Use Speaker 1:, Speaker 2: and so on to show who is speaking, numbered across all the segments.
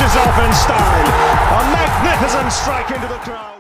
Speaker 1: finishes off in style. A magnificent strike into the crowd.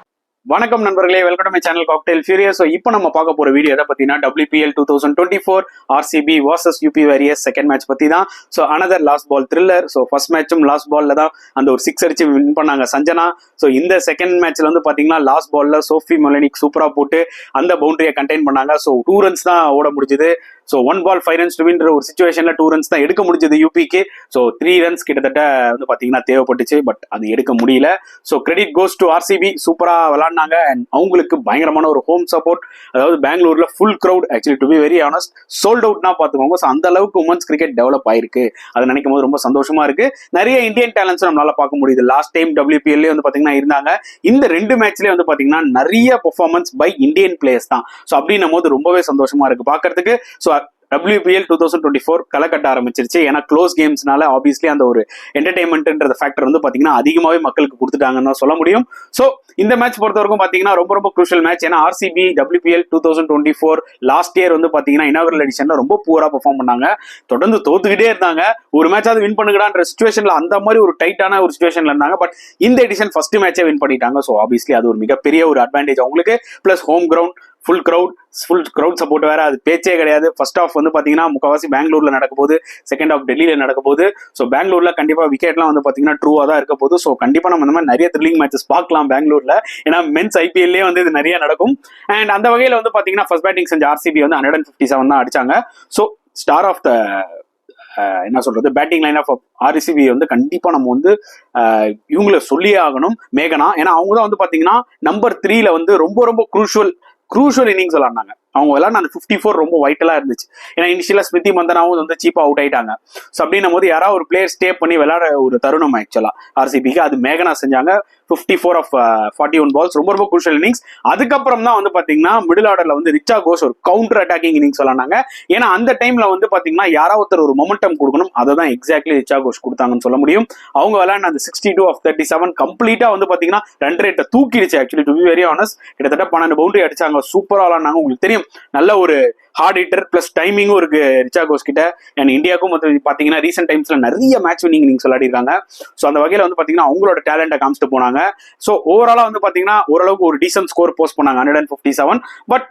Speaker 2: வணக்கம் நண்பர்களே, welcome to my channel cocktail furious. So இப்போ நம்ம பார்க்க போற வீடியோ எதை பத்தினா WPL 2024 RCB vs UP Warriors second match பத்தி தான். So another last ball thriller. So first மேட்சும் லாஸ்ட் பால்ல தான் அந்த ஒரு 6 அடிச்சு வின் பண்ணாங்க சஞ்சனா. ஸோ இந்த செகண்ட் மேட்ச்ல வந்து பாத்தீங்கன்னா லாஸ்ட் பால்ல சோஃபி மொலினிக் சூப்பரா போட்டு அந்த பவுண்டரியை கண்டெயின் பண்ணாங்க. ஸோ 2 runs தான் ஓட முடிஞ்சது. So 1 ball 5 runs to win ஒரு சுச்சுவேஷன்ல 2 runs தான் எடுக்க முடிஞ்சது யூபிக்கு. ஸோ 3 runs கிட்டத்தட்ட வந்து பாத்தீங்கன்னா தேவைப்பட்டுச்சு, பட் அது எடுக்க முடியல. So credit goes to RCB, சூப்பரா விளாடினாங்க. அண்ட் அவங்களுக்கு பயங்கரமான ஒரு ஹோம் சப்போர்ட், அதாவது பெங்களூர்ல full crowd. Actually to be very honest sold அவுட்னா பாத்துக்கோங்க. ஸோ அந்த அளவுக்கு உமன்ஸ் கிரிக்கெட் டெவலப் ஆயிருக்கு. அதை நினைக்கும் போது ரொம்ப சந்தோஷமா இருக்கு. நிறைய இந்தியன் டேலண்ட்ஸ் நம்மளால பார்க்க முடியுது. லாஸ்ட் டைம் WPL வந்து பாத்தீங்கன்னா இருந்தாங்க. இந்த 2 மேட்ச்லயே வந்து பாத்தீங்கன்னா நிறைய பெர்ஃபார்மன்ஸ் பை இந்தியன் பிளேயர்ஸ் தான். ஸோ அப்படின்னும் போது ரொம்பவே சந்தோஷமா இருக்கு பாக்குறதுக்கு. ஸோ WPL 2024 களை கட்ட ஆரம்பிச்சிருச்சு. ஏன்னா க்ளோஸ் கேம்ஸ்னால ஆப்வியஸ்லி அந்த ஒரு என்டர்டைன்மெண்ட்ன்ற ஃபேக்டர் வந்து பாத்தீங்கன்னா அதிகமாவே மக்களுக்கு கொடுத்துட்டாங்கன்னு சொல்ல முடியும். ஸோ இந்த மேட்ச் பொறுத்த வரைக்கும் பாத்தீங்கன்னா ரொம்ப ரொம்ப குரூஷியல் மேட்ச். ஏன்னா RCB WPL 2024 லாஸ்ட் இயர் வந்து பாத்தீங்கன்னா இனாகரல் எடிஷன்ல ரொம்ப பூரா பெர்ஃபார்ம் பண்ணாங்க. தொடர்ந்து தோத்துக்கிட்டே இருந்தாங்க. ஒரு மேட்சாவது வின் பண்ணுங்கடான்ற சிச்சுவேஷன்ல அந்த மாதிரி ஒரு டைட்டான ஒரு சிச்சுவேஷன்ல இருந்தாங்க. பட் இந்த எடிஷன் ஃபர்ஸ்ட் மேட்சே வின் பண்ணிட்டாங்க. ஸோ ஆப்வியஸ்லி அது ஒரு மிகப்பெரிய ஒரு அட்வான்டேஜ் அவங்களுக்கு. Plus home ground, full crowd support வேற, அது பேச்சே கிடையாது. ஃபர்ஸ்ட் ஆஃப் வந்து பாத்தீங்கன்னா முக்கால்வாசி பெங்களூர்ல நடக்க போகுது, செகண்ட் ஆஃப் டெல்லியில நடக்க போகுது. ஸோ பெங்களூர்ல கண்டிப்பா விக்கெட்லாம் வந்து பாத்தீங்கன்னா ட்ரூவா தான் இருக்க போகுது. ஸோ கண்டிப்பா நம்ம இந்த மாதிரி நிறைய த்ரில்லிங் மேட்சஸ் பார்க்கலாம் பெங்களூர்ல. ஏன்னா மென்ஸ் IPL வந்து இது நிறைய நடக்கும். அண்ட் அந்த வகையில வந்து பாத்தீங்கன்னா ஃபர்ஸ்ட் பேட்டிங் செஞ்ச RCB வந்து 157 தான் அடிச்சாங்க. ஸோ ஸ்டார் ஆஃப் த என்ன சொல்றது பேட்டிங் லைன் ஆஃப் RCB வந்து கண்டிப்பா நம்ம வந்து இவங்களை சொல்லியே ஆகணும், மேகனா. ஏன்னா அவங்க தான் வந்து பாத்தீங்கன்னா நம்பர் 3ல வந்து ரொம்ப ரொம்ப குரூஷியல் இன்னிங்ஸ் விளாண்டாங்க. அவங்க விளையாட அந்த 54 ரொம்ப வைட்டலா இருந்துச்சு. ஏன்னா இனிஷியலா ஸ்மிருதி மந்தனாவும் வந்து சீப்பா அவுட் ஆயிட்டாங்க. ஸோ அப்படின்னும் போது யாராவது ஒரு பிளேயர் ஸ்டே பண்ணி விளையாட ஒரு தருணம் ஆக்சுவலா RCBக்கு அது மேகனா செஞ்சாங்க. 54 of 41 balls, ரொம்ப ரொம்ப குரூஷியல் இன்னிங்ஸ். அதுக்கப்புறம் தான் வந்து பாத்தீங்கன்னா மிடில் ஆர்டர்ல வந்து ரிச்சா கோஷ் ஒரு கவுண்டர் அட்டாக்கிங் இன்னிங்ஸ் விளாண்டாங்க. ஏன்னா அந்த டைம்ல வந்து பாத்தீங்கன்னா யாராவது ஒருத்தர் ஒரு மொமெண்டம் கொடுக்கணும், அதை தான் எக்ஸாக்ட்லி ரிச்சா கோஷ் கொடுத்தாங்கன்னு சொல்ல முடியும். அவங்க விளையாடின அந்த 62 of 37 கம்ப்ளீட்டா வந்து பாத்தீங்கன்னா ரன் ரேட்டை தூக்கிடுச்சு. Actually to be very honest கிட்டத்தட்ட 12 பவுண்டரி அடிச்சாங்க. சூப்பரா விளாண்டாங்க. உங்களுக்கு தெரியும் நல்ல ஒரு ஹார்ட் ஹிட்டர் பிளஸ் டைமிங்கும் இருக்கு ரிச்சா கோஷ் கிட்ட. அண்ட் இந்தியாவுக்கும் பாத்தீங்கன்னா ரீசென்ட் டைம்ஸ்ல நிறைய மேட்ச் வின்னிங் இன்னிங்ஸ் விளையாடிருக்காங்க. ஸோ அந்த வகையில வந்து பாத்தீங்கன்னா அவங்களோட டேலண்ட்டை காமிச்சிட்டு போனாங்க. ஸோ ஓவராலா வந்து பாத்தீங்கன்னா ஓரளவுக்கு ஒரு டீசன்ட் ஸ்கோர் போஸ்ட் பண்ணாங்க 157. பட்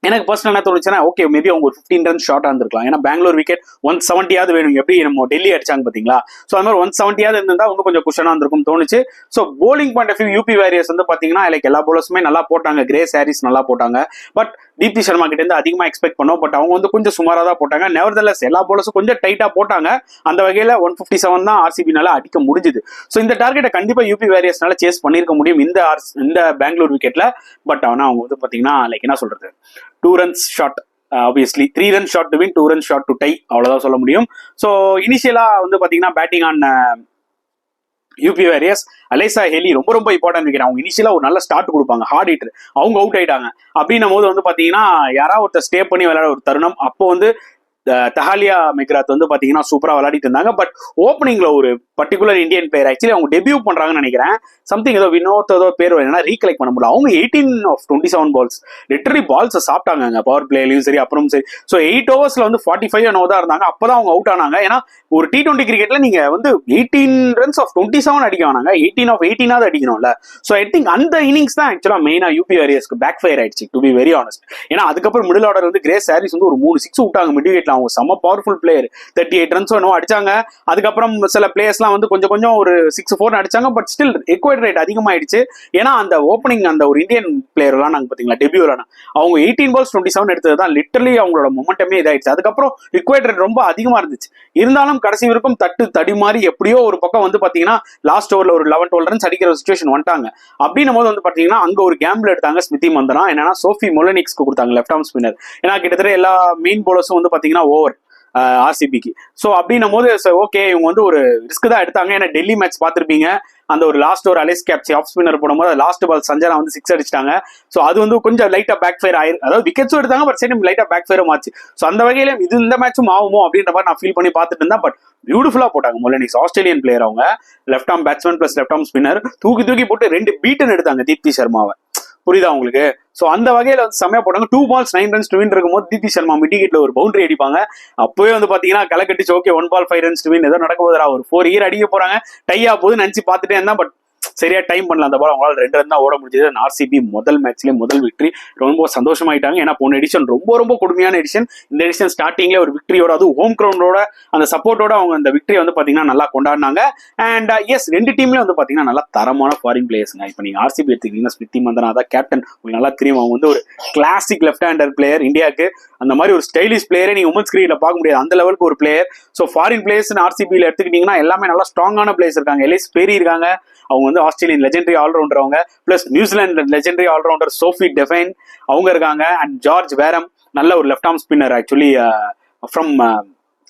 Speaker 2: எனக்கு பர்சனல் என்ன தோணுச்சுன்னா, ஓகே மேபி அவங்க ஒரு 15 runs ஷார்ட்டா இருந்திருக்கலாம். ஏன்னா பெங்களூர் விக்கெட் 170 வேணும். எப்படி நம்ம டெல்லி அடிச்சாங்க பாத்தீங்களா? ஸோ அந்த மாதிரி 170 இருந்தா இன்னும் கொஞ்சம் குஷனா இருந்திருக்கும் தோணுச்சு. So bowling point of view UP Warriors வந்து பாத்தீங்கன்னா லைக் எல்லா போலர்ஸுமே நல்லா போட்டாங்க. கிரேஸ் ஹாரிஸ் நல்லா போட்டாங்க. பட் தீப்தி சர்மா கிட்ட இருந்து அதிகமா எக்ஸ்பெக்ட் பண்ணோம். பட் அவங்க வந்து கொஞ்சம் சுமாரா தான் போட்டாங்க. நெவர்தலஸ் எல்லா போலர்ஸும் கொஞ்சம் டைட்டா போட்டாங்க. அந்த வகையில 157 தான் RCBனால அடிக்க முடிஞ்சுது. ஸோ இந்த டார்கெட்டை கண்டிப்பா UP Warriorsனால சேஸ் பண்ணிருக்க முடியும் இந்த பெங்களூர் விக்கெட்ல. பட் ஆனா அவங்க வந்து பாத்தீங்கன்னா லைக் என்ன சொல்றது 2 runs short, obviously 3 runs short to win, 2 runs short to tie, அவ்வளவுதான் சொல்ல முடியும். ஸோ இனிஷியலா வந்து பாத்தீங்கன்னா batting on UP Warriors Alyssa Healy ரொம்ப ரொம்ப இம்பார்ட்டன்ட் விக்கெட். அவங்க இனிஷியலா ஒரு நல்ல ஸ்டார்ட் கொடுப்பாங்க, ஹார்ட் ஹிட்டர். அவங்க அவுட் ஆயிட்டாங்க. அப்படின்னும் போது வந்து பாத்தீங்கன்னா யாராவது ஒருத்தர் ஸ்டே பண்ணி விளையாட ஒரு தருணம். அப்போ வந்து தஹாலியா மெக்ராத் வந்து பாத்தீங்கன்னா சூப்பரா விளையாடிட்டு இருந்தாங்க. பட் ஓப்பனிங்ல ஒரு பர்டிகுலர் இந்தியன் பிளேயர் ஆக்சுவலி அவங்க டெபியூ பண்றாங்கன்னு நினைக்கிறேன். சம்திங் ஏதோ வினோத் ஏதோ பேர் வேணும்னா ரீகலெக்ட் பண்ண முடியல. அவங்க 18 of 27 balls லிட்டரலி பால்ஸ் சாப்பிட்டாங்க பவர் பிளேலையும் சரி அப்புறம் சரி. ஸோ 8 overs வந்து 45 தான் இருந்தாங்க. அப்பதான் அவங்க அவுட் ஆனாங்க. ஏன்னா ஒரு T20 கிரிக்கெட்ல நீங்க வந்து 18 runs of 27 அடிக்க வேணாங்க, 18 of 18 அடிக்கணும்ல. ஸோ ஐ திங்க் அந்த இன்னிங்ஸ் தான் ஆக்சுவலா மெயினா UP Warriorsக்கு பேக் ஃபயர் ஆயிடுச்சு டு பி வெரி ஆனஸ்ட். ஏன்னா அதுக்கப்புறம் மிடில் ஆர்டர் வந்து கிரேஸ் ஹாரிஸ் வந்து ஒரு 3 6 விட்டாங்க மிட் விக்கெட்ல. அவங்க செம்ம பவர்ஃபுல் பிளேயர். 38 runs அடிச்சாங்க. அதுக்கப்புறம் சில பிளேயர்ஸ்லாம் வந்து கொஞ்சம் ஒரு 6-4 அடிச்சாங்க. பட் ஸ்டில் ரிக்வயர்ட் ரேட் அதிகமாயிடுச்சு. ஏன்னா அந்த ஓப்பனிங் அந்த ஒரு இந்தியன் பிளேயர் நாங்க பாத்தீங்களா டெபியூலான அவங்க 18 balls 27 எடுத்ததுதான் லிட்டரலி அவங்களோட மொமெண்டமே இதாயிடுச்சு. அதுக்கப்புறம் ரிக்வயர்ட் ரேட் ரொம்ப அதிகமா இருந்துச்சு. இருந்தாலும் கடைசி வரைக்கும் தடி மாதிரி எப்படியோ ஒரு பக்கம் வந்து பாத்தீங்கன்னா லாஸ்ட் ஓவர்ல ஒரு 11-12 runs அடிக்கிற சிச்சுவேஷன் வந்துட்டாங்க. அப்படின்னும் போது வந்து பாத்தீங்கன்னா அங்க ஒரு கேம்பிள் எடுத்தாங்க ஸ்மிருதி மந்தனா. என்னன்னா சோஃபி மொலினிக்ஸ்க்கு கொடுத்தாங்க லெஃப்ட் ஆர்ம் ஸ்பின்னர். ஏன்னா கிட்டத்தட்ட எல்லா மெயின் போலர்ஸும் வந்து பாத்தீங்கன்னா ஓவர் RCBக்கு. ஸோ அப்படின்னும் போது ஓகே இவங்க வந்து ஒரு ரிஸ்க் தான் எடுத்தாங்க. ஏன்னா டெல்லி மேட்ச் பார்த்துருப்பீங்க, அந்த ஒரு லாஸ்ட் ஒரு அலைஸ் கேப்சி ஆஃப் ஸ்பின்னர் போடும்போது லாஸ்ட் பால் சஞ்சனா வந்து 6 அடிச்சிட்டாங்க. ஸோ அது வந்து கொஞ்சம் லைட்டா பேக் ஃபயர் ஆயிரு, அதாவது விக்கெட்ஸும் எடுத்தாங்க பட் சரி லைட்டா பேக் ஃபயரும் ஆச்சு. ஸோ அந்த வகையில இது இந்த மேட்சும் ஆகுமோ அப்படின்ற மாதிரி நான் ஃபீல் பண்ணி பார்த்துட்டு இருந்தேன். பட் பியூட்டிஃபுல்லா போட்டாங்க மொலினிக்ஸ். ஆஸ்திரேலியன் பிளேயர் அவங்க left arm batsman plus left arm spinner தூக்கி போட்டு 2 பீட்டன் எடுத்தாங்க தீப்தி சர்மாவை. புரியுதா உங்களுக்கு? சோ அந்த வகையில வந்து செமையா போட்டாங்க. 2 balls 9 runs to win இருக்கும்போது தீப்தி சர்மா மிடிகேட்ல ஒரு பவுண்டரி அடிப்பாங்க. அப்பவே வந்து பாத்தீங்கன்னா களை கட்டிச்சு, okay 1 ball 5 runs to win ஏதோ நடக்க போதுரா, ஒரு 4 year அடிக்க போறாங்க, டையா போது நினைச்சு பாத்துட்டே இருந்தா. பட் சரியா டைம் பண்ணல அந்த பால், அவங்களால 2 ரன் தான் ஓட முடிஞ்சது. ஆர்சிபி முதல் மேட்ச்லயே முதல் விக்டரி, ரொம்ப சந்தோஷமாயிட்டாங்க. ஏன்னா போன எடிஷன் ரொம்ப கொடுமையான எடிஷன். இந்த எடிஷன் ஸ்டார்டிங்ல ஒரு விக்டரியோட, அது ஹோம் கிரவுண்டோட அந்த சப்போர்ட்டோட அவங்க அந்த விக்டரி வந்து பாத்தீங்கன்னா நல்லா கொண்டாடினாங்க. அண்ட் எஸ், ரெண்டு டீம்லயும் வந்து பாத்தீங்கன்னா நல்லா தரமான ஃபாரின் பிளேயர்ஸ்ங்க. இப்போ நீங்க ஆர்சிபி எடுத்துக்கிட்டீங்கன்னா ஸ்மிருதி மந்தனா தான் கேப்டன், உங்களுக்கு நல்லா தெரியும். அவங்க வந்து ஒரு கிளாசிக் லெஃப்ட் ஹேண்டர் பிளேயர். இந்தியாவுக்கு அந்த மாதிரி ஒரு ஸ்டைலிஷ் பிளேயரே நீங்க உமன்ஸ் கிரிக்கெட்ல பார்க்க முடியாது, அந்த லெவலுக்கு ஒரு பிளேயர். ஸோ ஃபாரின் பிளேயர்ஸ் ஆர்சிபியில் எடுத்துக்கிட்டீங்கன்னா எல்லாமே நல்லா ஸ்ட்ராங்கான பிளேயர்ஸ் இருக்காங்க. எலிஸ் பெரி இருக்காங்க, அவங்க வந்து ஆஸ்திரேலியன் லெஜெண்டரி ஆல்ரவுண்டர். அவங்க plus New Zealand legendary allrounder Sophie Devine அவங்க இருக்காங்க. அண்ட் ஜார்ஜ் வேரம் நல்ல ஒரு left arm spinner, actually from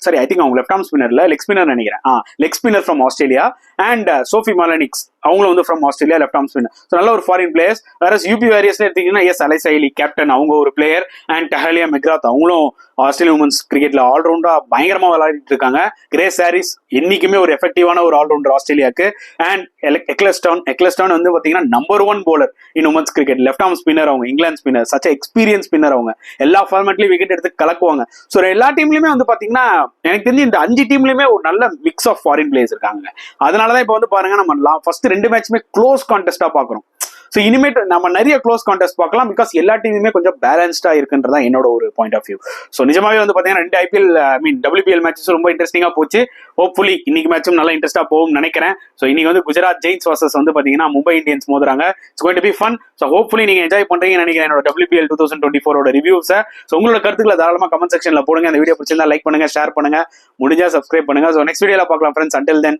Speaker 2: சரி ஐ திங்க் அவங்க லெஃப்ட் ஆர்ம் ஸ்பின்னர்ல லெக் ஸ்பின்னர் நினைக்கிறேன், leg spinner from Australia. And Sophie Molineux அவங்களும் வந்து from Australia, left arm spinner. So நல்ல ஒரு ஃபாரின் பிளேயர்ஸ். வேற யூபி வாரியர்ஸ் எடுத்தீங்கன்னா எஸ் அலை சைலி கேப்டன், அவங்க ஒரு பிளேயர். அண்ட் டஹலியா மெக்ராத் அவங்களும் ஆஸ்திரேலியன் உமன்ஸ் கிரிக்கெட்ல ஆல்ரவுண்டா பயங்கரமா விளையாடிட்டு இருக்காங்க. கிரேஸ் ஹாரிஸ் என்னைக்குமே ஒரு எஃபெக்டிவான ஒரு ஆல்ரவுண்டர் ஆஸ்திரேலியாவுக்கு. அண்ட் எக்லஸ்டான் வந்து பாத்தீங்கன்னா number 1 bowler in women's cricket, left arm spinner அவங்க, England spinner, such experience spinner அவங்க. எல்லா ஃபார்மேட்லயும் விக்கெட் எடுத்து கலக்குவாங்க. ஸோ எல்லா டீம்லயுமே வந்து பாத்தீங்கன்னா எனக்கு தெரிஞ்சு இந்த 5 டீம்லயுமே ஒரு நல்ல மிக்ஸ் ஆஃப் ஃபாரின் பிளேயர்ஸ் இருக்காங்க. அதனாலதான் இப்ப வந்து பாருங்க நம்ம ஃபர்ஸ்ட் 2 மேட்சுமே க்ளோஸ் கான்டெஸ்டா பாக்குறோம். ஸோ இனிமேட் நம்ம நிறைய க்ளோஸ் கான்டெஸ்ட் பார்க்கலாம், பிகாஸ் எல்லா டீமுமே கொஞ்சம் பேலன்ஸ்டா இருக்குன்றதா என்னோட ஒரு பாயிண்ட் ஆஃப் வியூ. ஸோ நிஜமாவே வந்து பாத்தீங்கன்னா 2 IPL WPL மேட்சஸ் ரொம்ப இன்ட்ரெஸ்டிங்கா போச்சு. ஹோப்ஃபுல்லி இன்னைக்கு மேட்சும் நல்லா இன்ட்ரெஸ்டா போகும்னு நினைக்கிறேன். ஸோ இன்னைக்கு வந்து குஜராத் ஜெயின்ஸ் வர்சஸ் வந்து பாத்தீங்கன்னா மும்பை இந்தியன்ஸ் மோதுறாங்க. It's going to be fun. So hopefully நீங்க என்ஜாய் பண்றீங்கன்னு நினைக்கிறேன் என்னோட WPL 2024 ரிவ்யூஸை. ஸோ உங்களோட கருத்துக்களை தாராளமா கமெண்ட் செக்ஷன்ல போடுங்க. இந்த வீடியோ பிடிச்சிருந்தா லைக் பண்ணுங்க, ஷேர் பண்ணுங்க, முடிஞ்சா சப்ஸ்கிரைப் பண்ணுங்க. ஸோ நெக்ஸ்ட் வீடியோல பார்க்கலாம் ஃப்ரெண்ட்ஸ். Until then